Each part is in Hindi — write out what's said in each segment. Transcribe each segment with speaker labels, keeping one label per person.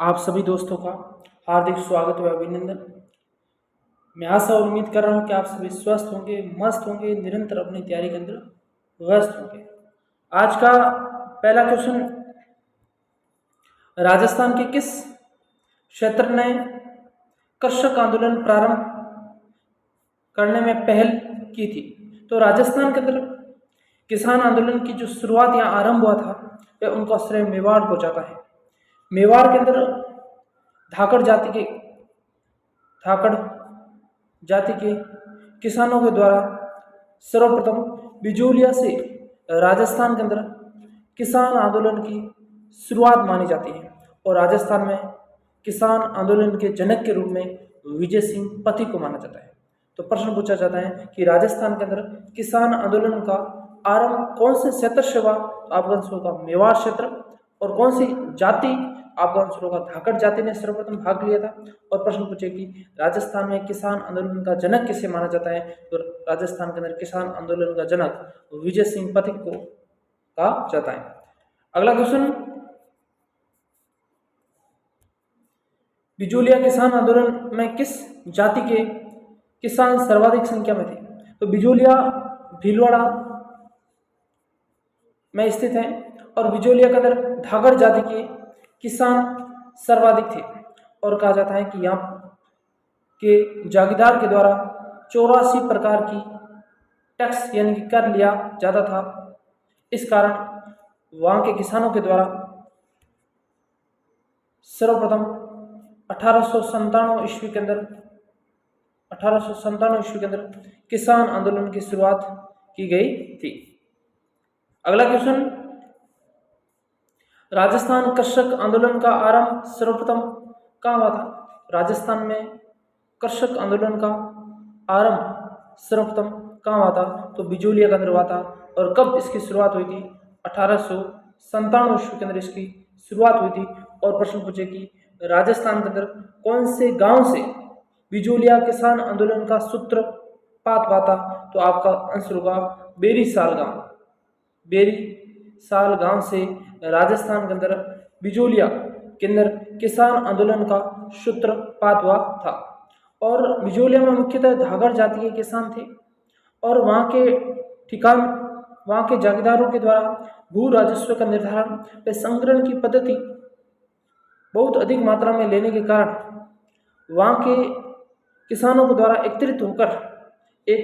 Speaker 1: आप सभी दोस्तों का हार्दिक स्वागत व अभिनंदन। मैं आशा और उम्मीद कर रहा हूँ कि आप सभी स्वस्थ होंगे, मस्त होंगे, निरंतर अपनी तैयारी के अंदर व्यस्त होंगे। आज का पहला क्वेश्चन, राजस्थान के किस क्षेत्र ने कृषक आंदोलन प्रारंभ करने में पहल की थी? तो राजस्थान के अंदर किसान आंदोलन की जो शुरुआत या आरंभ हुआ था वह उनका श्रेय मेवाड़ को जाता है। मेवाड़ के अंदर धाकड़ जाति के किसानों के द्वारा सर्वप्रथम बिजोलिया से राजस्थान के अंदर किसान आंदोलन की शुरुआत मानी जाती है और राजस्थान में किसान आंदोलन के जनक के रूप में विजय सिंह पति को माना जाता है। तो प्रश्न पूछा जाता है कि राजस्थान के अंदर किसान आंदोलन का आरंभ कौन से क्षेत्र से हुआ? तो आपका आंसर होगा मेवाड़ क्षेत्र। और कौन सी जाति? आपका आंसर होगा धाकड़ जाति ने सर्वप्रथम भाग लिया था। और प्रश्न पूछे कि राजस्थान में किसान आंदोलन का जनक किसे माना जाता है? तो राजस्थान के अंदर किसान आंदोलन का जनक विजय सिंह पथिक को कहा जाता है। अगला क्वेश्चन, बिजोलिया किसान आंदोलन में किस जाति के किसान सर्वाधिक संख्या में थे? तो बिजोलिया भीलवाड़ा में स्थित है और बिजोलिया के अंदर धाकड़ जाति के किसान सर्वाधिक थे और कहा जाता है कि यहाँ के जागीरदार के द्वारा 84 प्रकार की टैक्स यानी कि कर लिया जाता था। इस कारण वहाँ के किसानों के द्वारा सर्वप्रथम 1897 ईस्वी के अंदर किसान आंदोलन की शुरुआत की गई थी। अगला क्वेश्चन, राजस्थान कृषक आंदोलन का आरंभ सर्वप्रथम कहाँ हुआ था? राजस्थान में कृषक आंदोलन का आरंभ सर्वप्रथम कहाँ हुआ था? तो बिजोलिया के अंदर हुआ था। और कब इसकी शुरुआत हुई थी? 1897 ईस्वी के अंदर इसकी शुरुआत हुई थी। और प्रश्न पूछे कि राजस्थान के अंदर कौन से गांव से बिजोलिया किसान आंदोलन का सूत्रपात हुआ था? तो आपका आंसर होगा बेरीसाल गांव से राजस्थान के अंदर बिजोलिया के अंदर किसान आंदोलन का सूत्रपात हुआ था। और बिजोलिया में मुख्यतः धाकड़ जाति के किसान थे और वहाँ के जागीरदारों के द्वारा भू राजस्व का निर्धारण व संग्रहण की पद्धति बहुत अधिक मात्रा में लेने के कारण वहाँ के किसानों के द्वारा एकत्रित होकर एक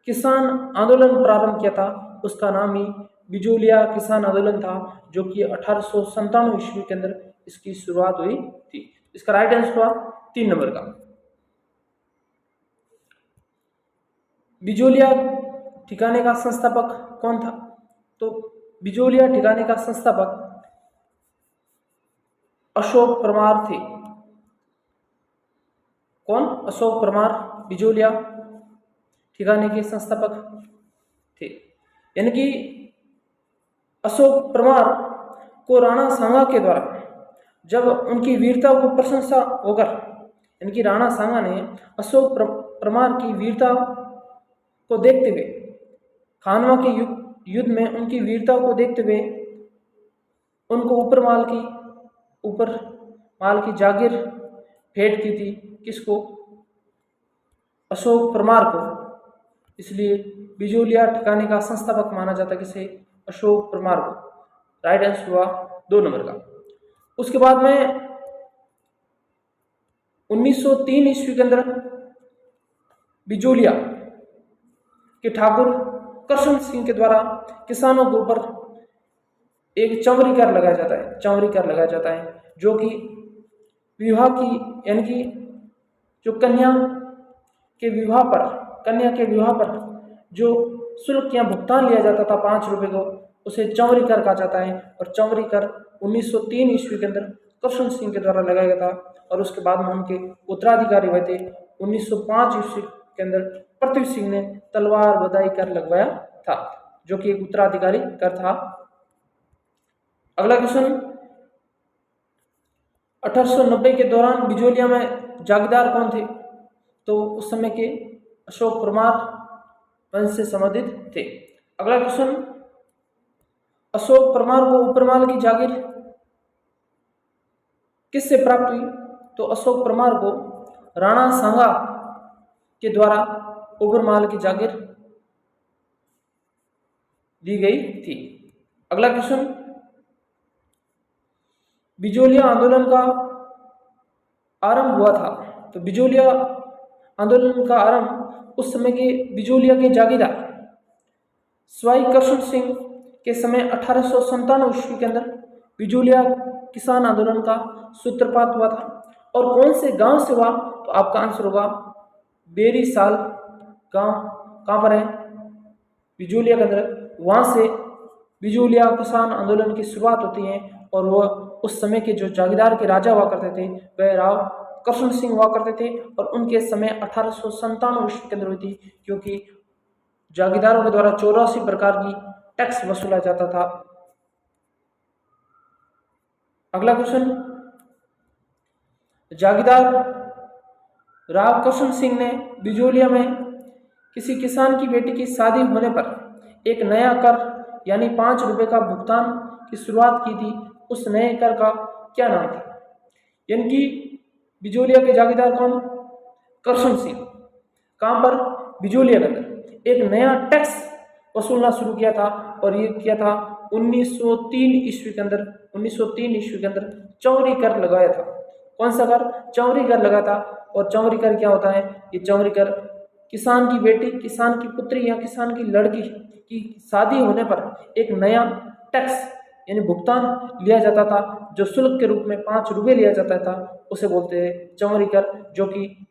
Speaker 1: किसान आंदोलन प्रारंभ किया था। उसका नाम ही बिजोलिया किसान आंदोलन था, जो कि 1897 ईस्वी के अंदर इसकी शुरुआत हुई थी। इसका राइट आंसर हुआ 3 नंबर का। बिजोलिया ठिकाने का संस्थापक कौन था? तो बिजोलिया ठिकाने का संस्थापक अशोक परमार थे। कौन? अशोक परमार बिजोलिया ठिकाने के संस्थापक थे। यानी कि अशोक परमार को राणा सांगा के द्वारा जब उनकी वीरता को प्रशंसा होकर, यानी कि राणा सांगा ने अशोक परमार की वीरता को देखते हुए, खानवा के युद्ध में उनकी वीरता को देखते हुए उनको ऊपर माल की जागीर भेंट की थी। किसको? अशोक परमार को। इसलिए बिजोलिया ठिकाने का संस्थापक माना जाता है किसे? अशोक परमार को। राइट आंसर हुआ 2 नंबर का। उसके बाद में 1903 ईस्वी के अंदर बिजोलिया के ठाकुर कृष्ण सिंह के द्वारा किसानों के ऊपर एक चंवरी कर लगाया जाता है, जो कि विवाह की, यानी कि जो कन्या के विवाह पर जो शुल्क या भुगतान लिया जाता था 5 रुपए को, उसे चंवरी कर कहा जाता है। और चंवरी कर 1903 ईस्वी के अंदर कृष्ण सिंह के द्वारा लगाया गया था। और उसके बाद में उनके उत्तराधिकारी हुए थे। 1905 ईस्वी के अंदर पृथ्वी सिंह ने तलवार बधाई कर लगवाया था, जो कि एक उत्तराधिकारी कर था। अगला क्वेश्चन, 1890 के दौरान बिजोलिया में जागीरदार कौन थे? तो उस समय के अशोक परमार वंश से संबंधित थे। अगला क्वेश्चन, अशोक परमार को ऊपरमाल की जागीर किससे प्राप्त हुई? तो अशोक परमार को राणा सांगा के द्वारा उबरमाल की जागीर दी गई थी। अगला क्वेश्चन, बिजोलिया आंदोलन का आरंभ हुआ था। तो बिजोलिया आंदोलन का आरंभ उस समय के बिजोलिया के जागीरदार स्वाई कृष्ण सिंह के समय 1897 ईस्वी के अंदर बिजोलिया किसान आंदोलन का सूत्रपात हुआ था। और कौन से गांव से हुआ? तो आपका आंसर होगा बेरीसाल गांव। कहाँ पर है? बिजोलिया के अंदर। वहां से बिजोलिया किसान आंदोलन की शुरुआत होती है। और वह उस समय के जो जागीरदार के राजा हुआ करते थे वह राव कृष्ण सिंह हुआ करते थे। और उनके समय 1897 ईस्वी के अंदर हुई थी, क्योंकि जागीरदारों के द्वारा 84 प्रकार की टैक्स वसूला जाता था। अगला क्वेश्चन, जागीरदार राव कृष्ण सिंह ने बिजोलिया में किसी किसान की बेटी की शादी होने पर एक नया कर यानी 5 रुपए का भुगतान की शुरुआत की थी। उस नए कर का क्या नाम था? यानी कि बिजोलिया के जागीरदार कौन? कृष्ण सिंह। कहां पर? बिजोलिया के अंदर एक नया टैक्स वसूलना शुरू किया था। और ये किया था 1903 ईस्वी के अंदर। 1903 ईस्वी के अंदर चौरी कर लगाया था। कौन सा कर? चौरी कर लगा था। और चौरी कर क्या होता है? ये चौरी कर किसान की बेटी, किसान की पुत्री या किसान की लड़की की शादी होने पर एक नया टैक्स यानी भुगतान लिया जाता था, जो शुल्क के रूप में 5 रुपये लिया जाता था, उसे बोलते हैं चौरी कर, जो कि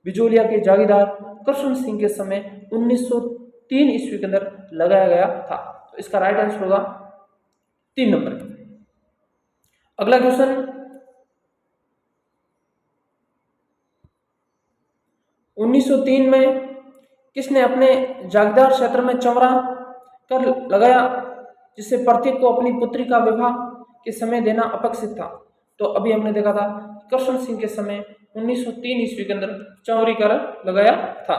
Speaker 1: बिजोलिया के जागीरदार कृष्ण सिंह के समय 1903 ईस्वी के अंदर लगाया गया था। तो इसका राइट आंसर होगा 3 नंबर। अगला क्वेश्चन, 1903 में किसने अपने जागीरदार क्षेत्र में चौरा कर लगाया, जिससे प्रत्येक को अपनी पुत्री का विवाह के समय देना अपेक्षित था? तो अभी हमने देखा था कृष्ण सिंह के समय 1903 ईस्वी के अंदर चौरी कर लगाया था।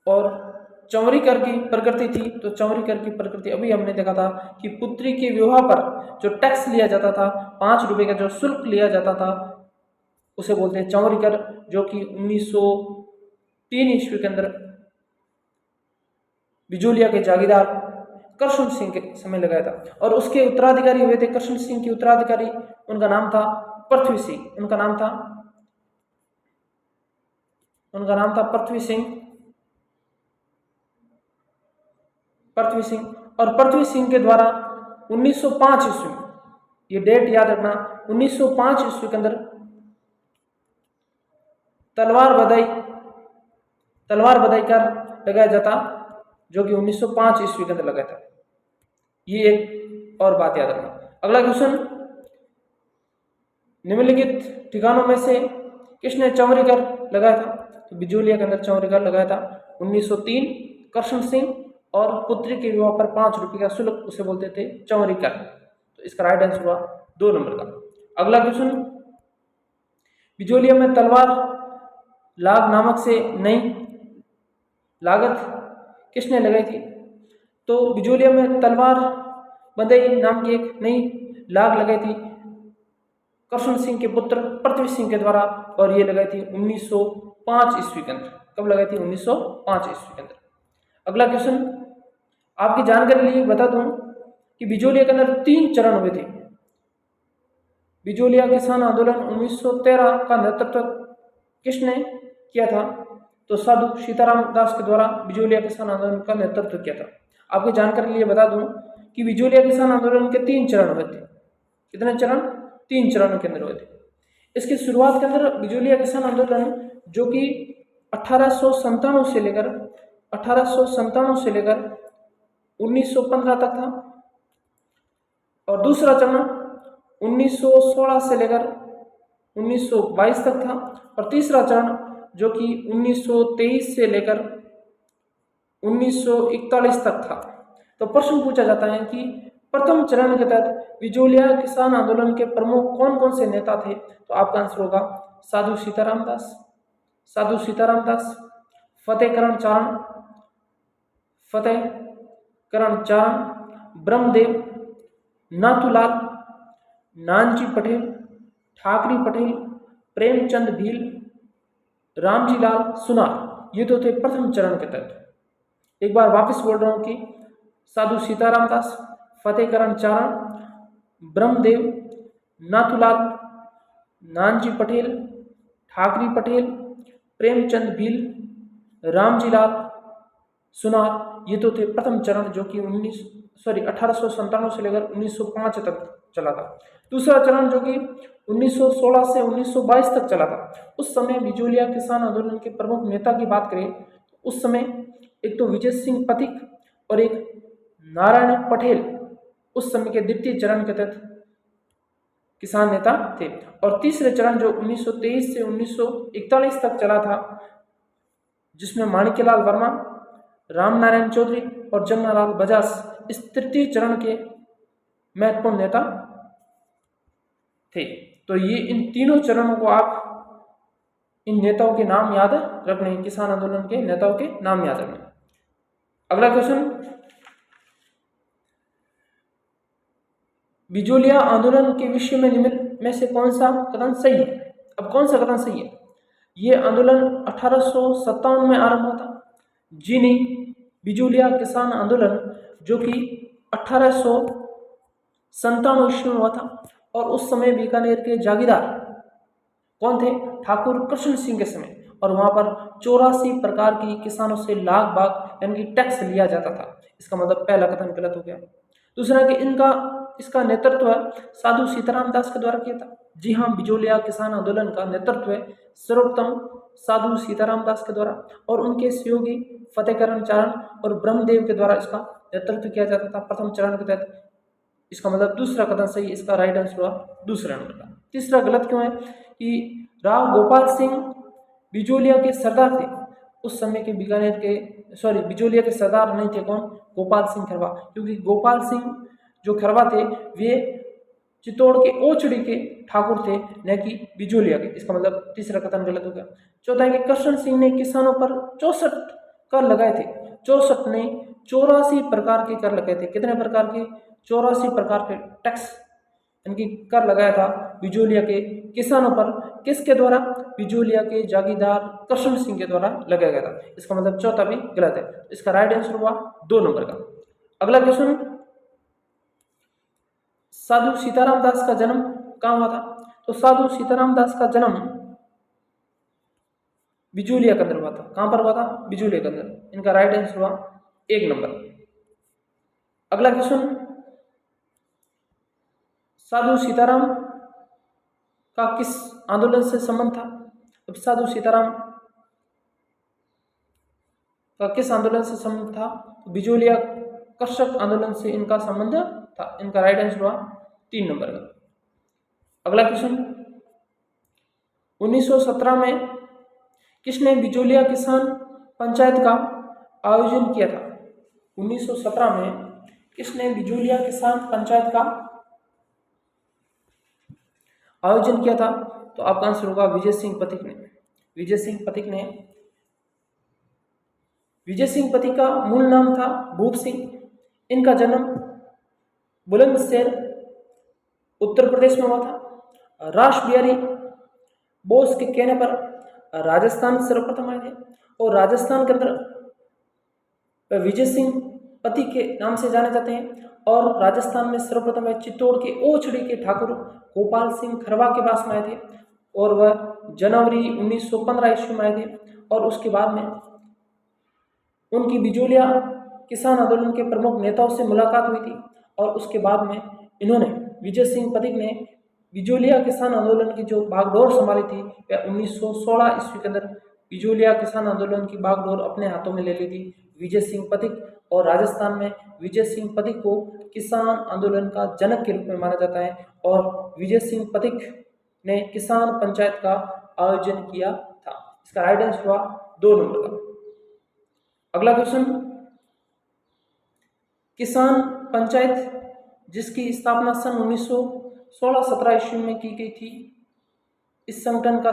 Speaker 1: और चौरी कर की प्रकृति थी, तो चौरी कर की प्रकृति अभी हमने देखा था कि पुत्री के विवाह पर जो टैक्स लिया जाता था, 5 रुपए का जो शुल्क लिया जाता था, उसे बोलते हैं चौरी कर, जो कि 1903 ईस्वी के अंदर बिजोलिया के जागीरदार कृष्ण सिंह के समय लगाया था। और उसके उत्तराधिकारी हुए थे, कृष्ण सिंह के उत्तराधिकारी, उनका नाम था पृथ्वी सिंह। उनका नाम था पृथ्वी सिंह। और पृथ्वी सिंह के द्वारा 1905 ईस्वी, ये डेट याद रखना, 1905 ईस्वी के अंदर तलवार बधाई कर लगाया जाता, जो कि 1905 ईस्वी के अंदर लगाया था। ये एक और बात याद रखना। अगला क्वेश्चन, निम्नलिखित ठिकानों में से किसने चौरी कर लगाया था? तो बिजोलिया के अंदर चौरी कर लगाया था 1903 कृष्ण सिंह। और पुत्री के विवाह पर 5 रुपए का शुल्क, उसे बोलते थे चौरी कर। तो इसका राइट आंसर हुआ 2 नंबर का। अगला क्वेश्चन, बिजोलिया में तलवार लाग नामक से नई लागत किसने लगाई थी? तो बिजोलिया में तलवार बंदई नाम की एक नई लाग लगाई थी कृष्ण सिंह के पुत्र पृथ्वी सिंह के द्वारा। और ये लगाई थी 1905 ईस्वी के अंदर। कब लगाई थी? 1905 ईस्वी के अंदर। अगला क्वेश्चन, आपकी जानकारी लिए बता दूं कि बिजोलिया के अंदर 3 चरण हुए थे। बिजोलिया किसान आंदोलन 1913 का नेतृत्व किसने किया था? तो साधु सीताराम दास के द्वारा बिजोलिया किसान आंदोलन का नेतृत्व किया था। आपकी जानकारी लिए बता दूं कि बिजोलिया किसान आंदोलन के 3 चरण हुए थे। कितने चरण? 3 चरणों के अंदर हुए थे। इसकी शुरुआत के अंदर बिजोलिया किसान आंदोलन, जो कि 1897 से लेकर 1915 तक था। और दूसरा चरण 1916 से लेकर 1922 तक था। और तीसरा चरण जो कि 1923 से लेकर 1941 तक था। तो प्रश्न पूछा जाता है कि प्रथम चरण के तहत बिजोलिया किसान आंदोलन के प्रमुख कौन कौन से नेता थे? तो आपका आंसर होगा साधु सीताराम दास, फतेहकरण चारण, ब्रह्मदेव नाथूलाल, नानजी पटेल, ठाकरी पटेल, प्रेमचंद भील, रामजी लाल सुनार, ये तो थे प्रथम चरण के तत्व। एक बार वापस बोल रहा हूं कि साधु सीताराम दास, फतेहकरण चारण, ब्रह्मदेव, नाथूलाल, नानजी पटेल, ठाकरी पटेल, प्रेमचंद भील, रामजी लाल सुनार, ये तो थे प्रथम चरण जो कि 1897 से लेकर 1905 तक चला था। दूसरा चरण जो कि 1916 से 1922 तक चला था। उस समय बिजोलिया किसान आंदोलन के प्रमुख नेता की बात करें तो उस समय एक तो विजय सिंह पथिक और एक नारायण पटेल उस समय के द्वितीय चरण के तहत किसान नेता थे। और तीसरे चरण जो 1923 से 1941 तक चला था, जिसमें माणिक्यलाल वर्मा, रामनारायण चौधरी और जमनालाल बजाज इस तृतीय चरण के महत्वपूर्ण नेता थे। तो ये इन तीनों चरणों को आप इन नेताओं के नाम याद रखने, किसान आंदोलन के नेताओं के नाम याद रखने। अगला क्वेश्चन, बिजोलिया आंदोलन के विषय में निम्न में से कौन सा कथन सही है? अब कौन सा कथन सही है? ये आंदोलन 1857 में आरंभ हुआ था। जी नहीं, बिजोलिया किसान आंदोलन जो कि 1897 ईस्वी में हुआ था और उस समय बीकानेर के जागीरदार कौन थे? ठाकुर कृष्ण सिंह के समय। और वहां पर 84 प्रकार की किसानों से लाख बाग यानी कि टैक्स लिया जाता था। इसका मतलब पहला कथन गलत हो गया। दूसरा कि इसका नेतृत्व साधु सीताराम दास के द्वारा किया था। जी हाँ, बिजोलिया किसान आंदोलन का नेतृत्व सर्वोत्तम साधु सीताराम दास के द्वारा और उनके सहयोगी फतेहकरण चारण और ब्रह्मदेव के द्वारा इसका नेतृत्व किया जाता था प्रथम चरण के तहत। इसका मतलब दूसरा कथन सही, इसका राइट आंसर हुआ दूसरा नंबर का। तीसरा गलत क्यों है? कि राव गोपाल सिंह बिजोलिया के सरदार थे। उस समय के बिजोलिया के सरदार नहीं थे। कौन? गोपाल सिंह खरवा। क्योंकि गोपाल सिंह जो खरवा थे वे चित्तौड़ के ओचड़ी के ठाकुर थे, न कि बिजोलिया के। इसका मतलब तीसरा कथन गलत हो गया। चौथा है कि कृष्ण सिंह ने किसानों पर 64 कर लगाए थे। 64 ने 84 प्रकार के कर लगाए थे। कितने प्रकार के? 84 प्रकार के टैक्स यानी कि कर लगाया था बिजोलिया के किसानों पर। किसके द्वारा? बिजोलिया के जागीरदार कृष्ण सिंह के द्वारा लगाया गया था। इसका मतलब चौथा भी गलत है। इसका राइट आंसर हुआ 2 नंबर का। अगला क्वेश्चन, साधु सीताराम दास का जन्म कहाँ हुआ था? तो साधु सीताराम दास का जन्म बिजोलिया के अंदर हुआ था। कहां पर हुआ था? बिजोलिया के अंदर। इनका राइट आंसर हुआ 1 नंबर। अगला क्वेश्चन, साधु सीताराम का किस आंदोलन से संबंध था? अब साधु सीताराम का किस आंदोलन से संबंध था? बिजोलिया कृषक आंदोलन से इनका संबंध था। इनका राइट आंसर हुआ 3 नंबर का। अगला क्वेश्चन, 1917 में किसने बिजोलिया किसान पंचायत का आयोजन किया था? 1917 में किसने बिजोलिया किसान पंचायत का आयोजन किया था? तो आपका आंसर होगा विजय सिंह पथिक ने। विजय सिंह पथिक का मूल नाम था भूप सिंह। इनका जन्म बुलंदशहर उत्तर प्रदेश में हुआ था। रास बिहारी बोस के कहने पर राजस्थान सर्वप्रथम आए थे और राजस्थान के अंदर विजय सिंह पथिक के नाम से जाने जाते हैं। और राजस्थान में सर्वप्रथम चित्तौड़ के ओचड़ी के ठाकुर गोपाल सिंह खरवा के पास में आए थे और वह जनवरी 1915 ईस्वी में आए थे। और उसके बाद में उनकी बिजोलिया किसान आंदोलन के प्रमुख नेताओं से मुलाकात हुई थी और उसके बाद में इन्होंने विजय सिंह पथिक ने बिजोलिया किसान आंदोलन की जो बागडोर संभाली थी वह 1916 ईस्वी के अंदर बिजोलिया किसान आंदोलन की बागडोर अपने हाथों में ले ली थी विजय सिंह पथिक। और राजस्थान में विजय सिंह पथिक को किसान आंदोलन का जनक के रूप में माना जाता है और विजय सिंह पथिक ने किसान पंचायत का आयोजन किया था। इसका राइट आंसर हुआ 2 नंबर का। अगला क्वेश्चन, किसान पंचायत जिसकी स्थापना सन 1916-17 ईस्वी में की गई थी, इस संगठन का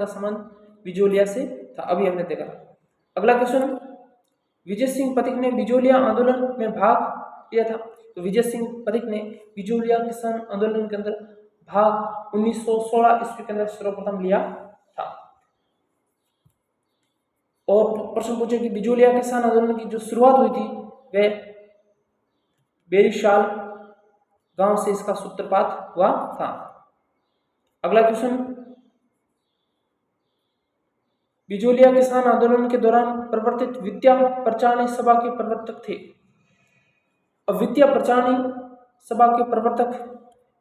Speaker 1: संबंध बिजोलिया से था। अभी हमने देखा। अगला क्वेश्चन, विजय सिंह पथिक ने बिजोलिया आंदोलन में भाग लिया था। तो विजय सिंह पथिक ने बिजोलिया किसान आंदोलन के अंदर भाग 1916 ईस्वी के अंदर सर्वप्रथम लिया था। और प्रश्न पूछे कि बिजोलिया किसान आंदोलन की जो शुरुआत हुई थी वह बेरीशाल गांव से इसका सूत्रपात हुआ था। अगला क्वेश्चन, बिजोलिया किसान आंदोलन के दौरान प्रवर्तित विद्या प्रचारणी सभा के प्रवर्तक थे। अब विद्या प्रचारणी सभा के प्रवर्तक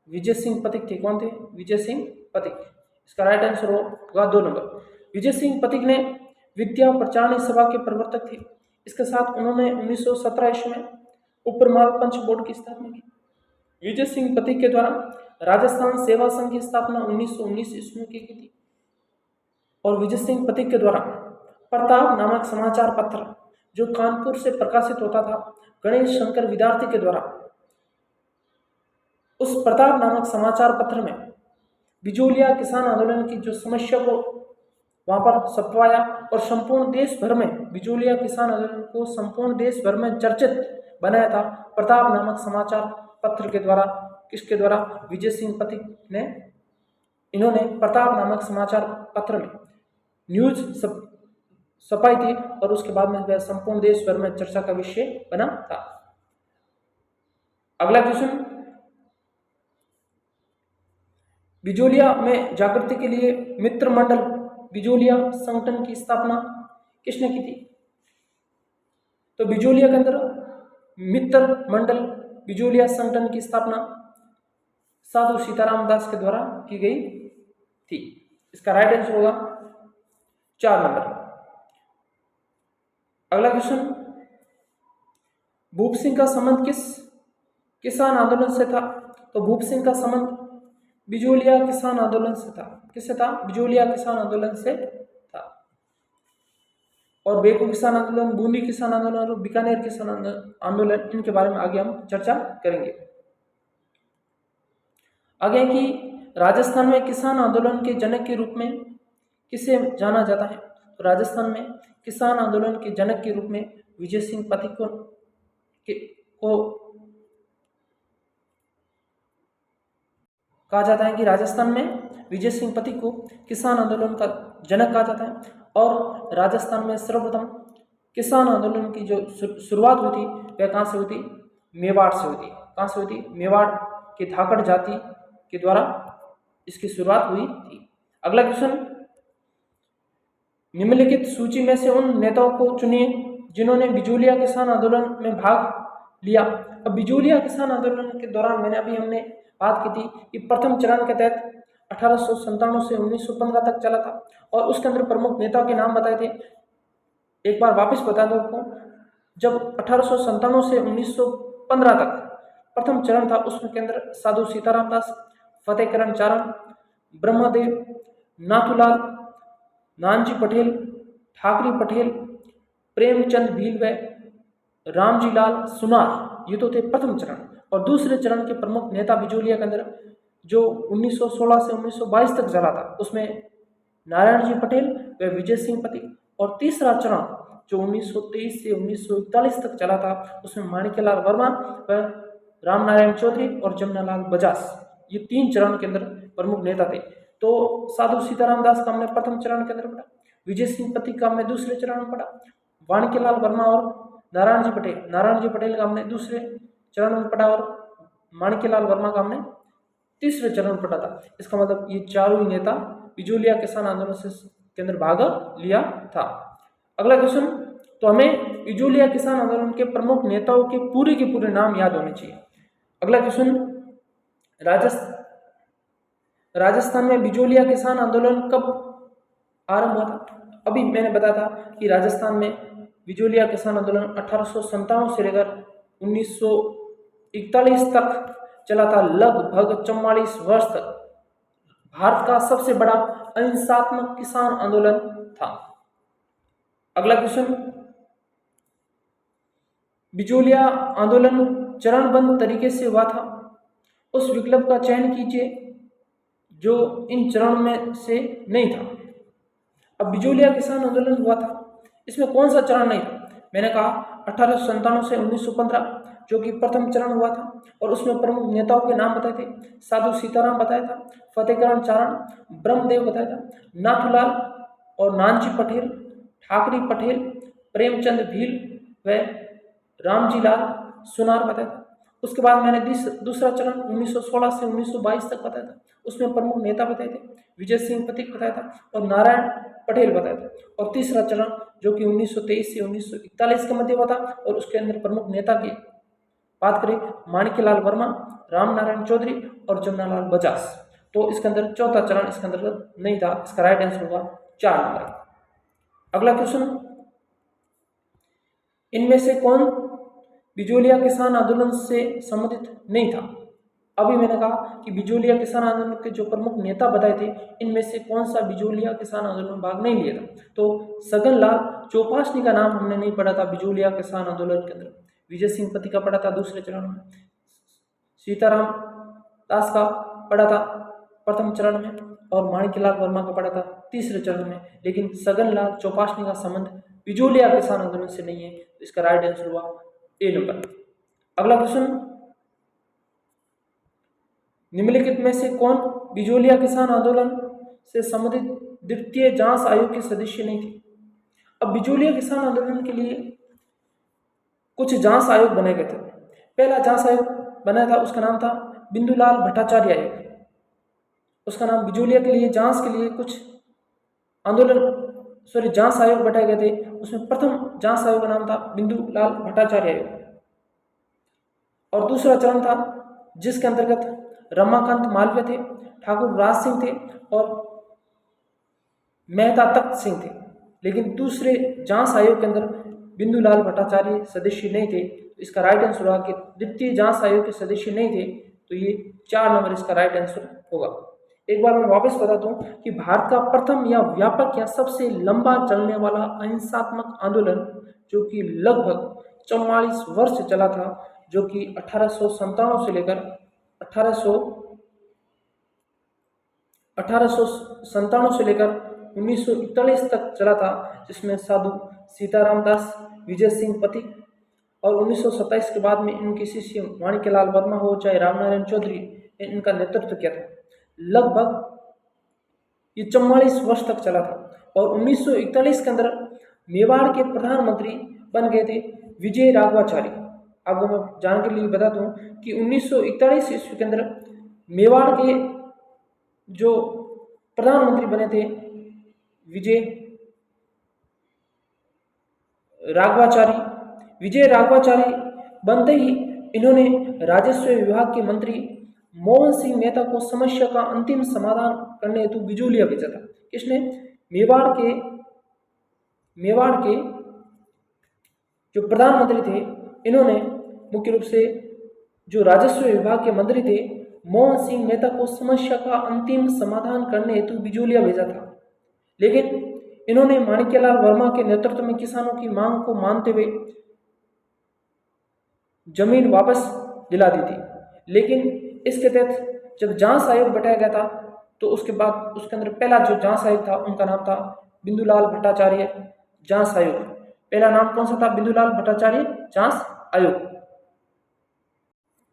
Speaker 1: विजय सिंह पथिक थे। कौन थे? विजय सिंह पथिक। इसका राइट आंसर होगा 2 नंबर। विजय सिंह पथिक ने विद्या प्रचारणी सभा के प्रवर्तक थे। इसके साथ उन्होंने 1917 ईस्वी में उपरमाल पंच बोर्ड की स्थापना की। विजय सिंह पथिक के द्वारा राजस्थान सेवा संघ की स्थापना 1919 ईस्वी में की गई थी। और विजय सिंह पथिक के द्वारा प्रताप नामक समाचार पत्र जो कानपुर से प्रकाशित होता था, गणेश शंकर विद्यार्थी के द्वारा उस प्रताप नामक समाचार पत्र में बिजोलिया किसान आंदोलन की जो समस्या को वहां पर छपवाया और संपूर्ण देश भर में बिजोलिया किसान आंदोलन को संपूर्ण देश भर में चर्चित बनाया था प्रताप नामक समाचार पत्र के द्वारा। किसके द्वारा? विजय सिंह पथिक ने इन्होंने प्रताप नामक समाचार पत्र में न्यूज छपाई थी और उसके बाद में वह संपूर्ण देश भर में चर्चा का विषय बना था। अगला क्वेश्चन, बिजोलिया में जागृति के लिए मित्र मंडल बिजोलिया संगठन की स्थापना किसने की थी? तो बिजोलिया के अंदर मित्र मंडल बिजोलिया संगठन की स्थापना साधु सीताराम दास के द्वारा की गई थी। इसका राइट आंसर होगा 4 नंबर। अगला क्वेश्चन, भूप सिंह का संबंध किस किसान आंदोलन से था? तो भूप सिंह का संबंध बिजोलिया किसान आंदोलन से था। किससे था? बिजोलिया किसान आंदोलन से था। और बेकू किसान आंदोलन, बूंदी किसान आंदोलन और बीकानेर किसान आंदोलन, इनके बारे में आगे हम चर्चा करेंगे। आगे कि राजस्थान में किसान आंदोलन के जनक के रूप में किसे जाना जाता है? तो राजस्थान में किसान आंदोलन के जनक के रूप में विजय सिंह पथिक को कहा जाता है कि राजस्थान में विजय सिंह पथिक को किसान आंदोलन का जनक कहा जाता है। और राजस्थान में सर्वप्रथम किसान आंदोलन की जो शुरुआत हुई थी वह कहाँ से हुई थी? मेवाड़ से हुई थी। कहाँ से हुई थी? मेवाड़ की धाकड़ जाति के द्वारा इसकी शुरुआत हुई थी। अगला क्वेश्चन, निम्नलिखित सूची में से उन नेताओं को चुनिए जिन्होंने बिजोलिया किसान आंदोलन में भाग लिया। अब बिजोलिया किसान आंदोलन के दौरान हमने बात की थी कि प्रथम चरण के तहत 1897 से 1915 तक चला था और उसके अंदर प्रमुख नेताओं के नाम बताए थे। एक बार वापस बता दो आपको, जब 1897 से 1915 तक प्रथम चरण था उसमें के अंदर साधु सीताराम दास, फतेहकरण चारण, ब्रह्मदेव, नाथूलाल, नानजी पटेल, ठाकरी पटेल, प्रेमचंद भील व रामजी लाल सुनार, ये तो थे प्रथम चरण। और दूसरे चरण के प्रमुख नेता बिजोलिया के अंदर जो 1916 से 1922 तक चला था उसमें नारायण जी पटेल व विजय सिंह पथिक। और तीसरा चरण जो 1923 से 1941 तक चला था उसमें माणिक्यलाल वर्मा व रामनारायण चौधरी और जमनालाल बजाज, ये 3 चरण के अंदर प्रमुख नेता थे। तो साधु सीताराम दास का हमने प्रथम चरण के अंदर पढ़ा, विजय सिंह पथिक का हमने दूसरे चरण में पढ़ा, माणिक्यलाल वर्मा और नारायण जी पटेल का हमने दूसरे चरण में पढ़ा और माणिक्यलाल वर्मा का हमने तीसरे चरण में पढ़ा था। इसका मतलब ये चारों ही नेता बिजोलिया किसान आंदोलन से के अंदर भाग लिया था। अगला क्वेश्चन, तो हमें बिजोलिया किसान आंदोलन के प्रमुख नेताओं के पूरे नाम याद होने चाहिए। अगला क्वेश्चन, राजस्थान में बिजोलिया किसान आंदोलन कब आरंभ हुआ था? अभी मैंने बताया था कि राजस्थान में बिजोलिया किसान आंदोलन 1897 से लेकर 1941 तक चला था, लगभग 44 वर्ष तक भारत का सबसे बड़ा अहिंसात्मक किसान आंदोलन था। अगला क्वेश्चन, बिजोलिया आंदोलन चरणबद्ध तरीके से हुआ था, उस विकल्प का चयन कीजिए जो इन चरण में से नहीं था। अब बिजोलिया किसान आंदोलन हुआ था, इसमें कौन सा चरण नहीं था? मैंने कहा 1897 से 1915 जो कि प्रथम चरण हुआ था, और उसमें प्रमुख नेताओं के नाम बताए थे। साधु सीताराम बताया था, फतेहकरण चारण, ब्रह्मदेव बताया था, नाथूलाल और नानजी पटेल, ठाकरी पटेल, प्रेमचंद भील व रामजी लाल सुनार बताया था। उसके बाद मैंने दूसरा चरण 1916 से 1922 तक बताया था, उसमें प्रमुख नेता बताए थे, विजय सिंह पथिक बताया था और नारायण पटेल बताया था। और तीसरा चरण जो कि 1923 से 1941 के मध्य हुआ था, और उसके अंदर प्रमुख नेता की बात करें माणिक्यलाल वर्मा, राम नारायण चौधरी और जमनालाल बजाज। तो इसके अंदर चौथा चरण इसके अंतर्गत नहीं था। इसका राइट आंसर होगा 4 नंबर। अगला क्वेश्चन, इनमें से कौन बिजोलिया किसान आंदोलन से संबंधित नहीं था? अभी मैंने कहा कि बिजोलिया किसान आंदोलन के जो प्रमुख नेता बताए थे, इनमें से कौन सा बिजोलिया किसान आंदोलन में भाग नहीं लिया था? तो सगनलाल चौपासनी का नाम हमने नहीं पढ़ा था बिजोलिया किसान आंदोलन के अंदर। विजय सिंह पति का पढ़ा था दूसरे चरण में, सीताराम दास का पढ़ा था प्रथम चरण में, और माणिक्यलाल वर्मा का पढ़ा था तीसरे चरण में। लेकिन सगनलाल चौपासनी का संबंध बिजोलिया किसान आंदोलन से नहीं है। इसका राइट आंसर हुआ ए नंबर। अगला क्वेश्चन, निम्नलिखित में से कौन बिजोलिया किसान आंदोलन से संबंधित द्वितीय जांच आयोग के सदस्य नहीं थे? अब बिजोलिया किसान आंदोलन के लिए कुछ जांच आयोग बनाए गए थे। पहला जांच आयोग बना था, उसका नाम था बिंदुलाल भट्टाचार्य आयोग। उसका नाम बिजोलिया के लिए जांच के लिए कुछ जांच आयोग बनाए गए थे। उसमें प्रथम जांच आयोग का नाम था बिंदुलाल भट्टाचार्य आयोग, और दूसरा चरण था जिसके अंतर्गत रमाकांत मालवीय थे, ठाकुर राज सिंह थे और मेहता तख्त सिंह थे। लेकिन दूसरे जांच आयोग के अंदर बिंदुलाल भट्टाचार्य सदस्य नहीं थे। इसका राइट आंसर होगा कि द्वितीय जांच आयोग के सदस्य नहीं थे, तो ये 4 नंबर इसका राइट आंसर होगा। एक बार मैं वापस बता दूं कि भारत का प्रथम या व्यापक या सबसे लंबा चलने वाला अहिंसात्मक आंदोलन जो कि लगभग 44 वर्ष चला था, जो कि 1897 से लेकर 1897 से लेकर 1941 तक चला था, जिसमें साधु सीताराम दास, विजय सिंह पथिक और 1927 के बाद में इनके शिष्य माणिक्यलाल वर्मा हो चाहे रामनारायण चौधरी ने इनका नेतृत्व किया था। लगभग ये 44 वर्ष तक चला था, और 1941 के अंदर मेवाड़ के प्रधानमंत्री बन गए थे विजय राघवाचारी। आपको मैं जानने के लिए बता दूं कि 1941 ईस्वी के अंदर मेवाड़ के जो प्रधानमंत्री बने थे विजय राघवाचारी बनते ही इन्होंने राजस्व विभाग के मंत्री मोहन सिंह मेहता को समस्या का अंतिम समाधान करने हेतु बिजोलिया भेजा था। किसने? मेवाड़ के जो प्रधानमंत्री थे, इन्होंने मुख्य रूप से जो राजस्व विभाग के मंत्री थे मोहन सिंह मेहता को समस्या का अंतिम समाधान करने हेतु बिजोलिया भेजा था। लेकिन इन्होंने माणिक्यलाल वर्मा के नेतृत्व में किसानों की मांग को मानते हुए जमीन वापस दिला दी थी। लेकिन इसके तहत जब जांच आयोग बैठाया गया था, तो उसके बाद उसके अंदर पहला जो जांच आयोग था उनका नाम था बिंदुलाल भट्टाचार्य जांच आयोग। पहला नाम कौन सा था? बिंदुलाल भट्टाचार्य जांच आयोग।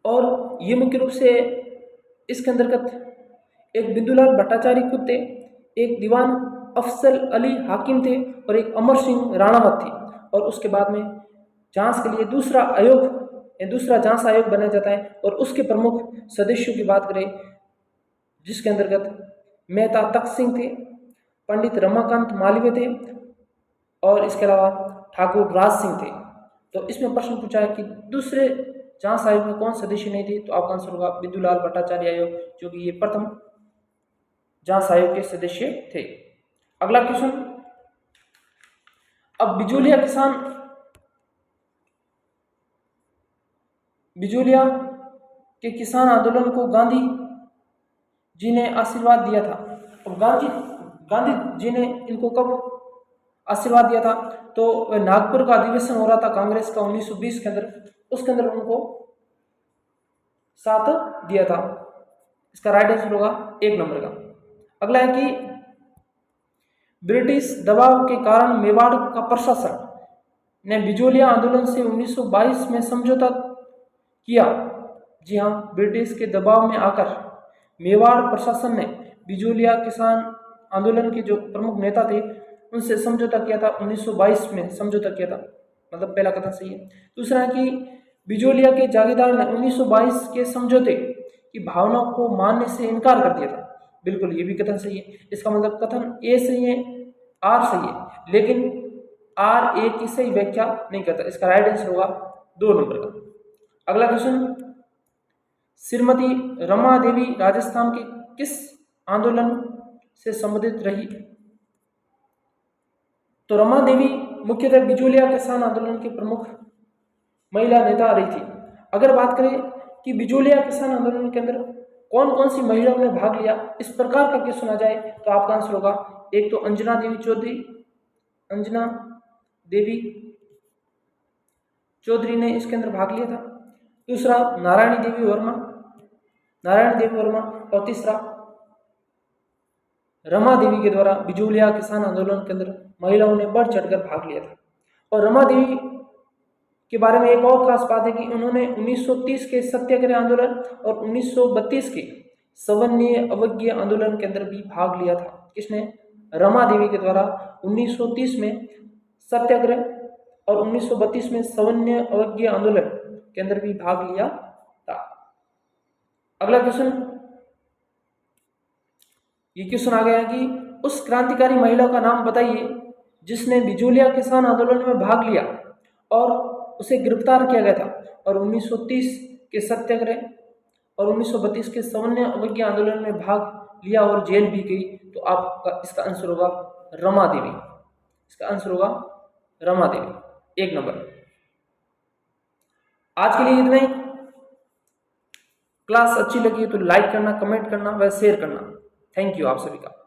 Speaker 1: और ये मुख्य रूप से इसके अंतर्गत एक बिंदुलाल भट्टाचार्य खुद थे, एक दीवान अफजल अली हाकिम थे और एक अमर सिंह राणावत थे। और उसके बाद में जांच के लिए दूसरा जांच आयोग बनाया जाता है, और उसके प्रमुख सदस्यों की बात करें जिसके अंतर्गत मेहता तख्त सिंह थे, पंडित रमाकांत मालवीय थे और इसके अलावा ठाकुर राज सिंह थे। तो इसमें प्रश्न पूछा है कि दूसरे जांच आयोग में कौन सदस्य नहीं थे, तो आपका आंसर होगा बिंदुलाल भट्टाचार्य आयोग, जो कि ये प्रथम जांच आयोग के सदस्य थे। अगला क्वेश्चन, अब बिजोलिया के किसान आंदोलन को गांधी जी ने आशीर्वाद दिया था। अब गांधी जी ने इनको कब आशीर्वाद दिया था? तो नागपुर का अधिवेशन हो रहा था कांग्रेस का 1920 के अंदर, उसके अंदर उनको साथ दिया था। इसका राइट आंसर होगा 1 नंबर का। अगला है कि ब्रिटिश दबाव के कारण मेवाड़ का प्रशासन ने बिजोलिया आंदोलन से 1922 में समझौता किया। जी हाँ, ब्रिटिश के दबाव में आकर मेवाड़ प्रशासन ने बिजोलिया किसान आंदोलन के जो प्रमुख नेता थे उनसे समझौता किया था। 1922 में समझौता किया था, मतलब पहला कथन सही है। दूसरा है कि बिजोलिया के जागीरदार ने 1922 के समझौते की भावनाओं को मानने से इनकार कर दिया था। बिल्कुल, ये भी कथन सही है। इसका मतलब कथन ए सही है, आर सही है, लेकिन आर ए की सही व्याख्या नहीं करता। इसका राइट आंसर होगा 2 नंबर का। अगला क्वेश्चन, श्रीमती रमा देवी राजस्थान के किस आंदोलन से संबंधित रही? तो रमा देवी मुख्यतः बिजोलिया किसान आंदोलन के प्रमुख महिला नेता रही थी। अगर बात करें कि बिजोलिया किसान आंदोलन के अंदर कौन कौन सी महिलाओं ने भाग लिया, इस प्रकार का क्वेश्चन आ जाए तो आपका आंसर होगा, एक तो अंजना देवी चौधरी, अंजना देवी चौधरी ने इसके अंदर भाग लिया था। दूसरा नारायण देवी वर्मा, और तीसरा रमा देवी के द्वारा बिजोलिया किसान आंदोलन के अंदर महिलाओं ने बढ़ चढ़कर भाग लिया था। और रमा देवी के बारे में एक और खास बात है कि उन्होंने 1930 के सत्याग्रह आंदोलन और 1932 के सवर्णीय अवज्ञा आंदोलन के अंदर भी भाग लिया था। किसने? रमा देवी के द्वारा 1930 में सत्याग्रह और 1932 में सवर्णीय अवज्ञा आंदोलन के अंदर भी भाग लिया था। अगला क्वेश्चन, ये क्वेश्चन आ गया कि उस क्रांतिकारी महिला का नाम बताइए जिसने बिजोलिया किसान आंदोलन में भाग लिया और उसे गिरफ्तार किया गया था और 1930 के सत्याग्रह और 1932 के सवर्णीय अवज्ञा आंदोलन में भाग लिया और जेल भी गई। तो आपका इसका आंसर होगा रमा देवी। इसका आंसर होगा रमा देवी, 1 नंबर। आज के लिए इतना ही। क्लास अच्छी लगी तो लाइक करना, कमेंट करना व शेयर करना। थैंक यू आप सभी का।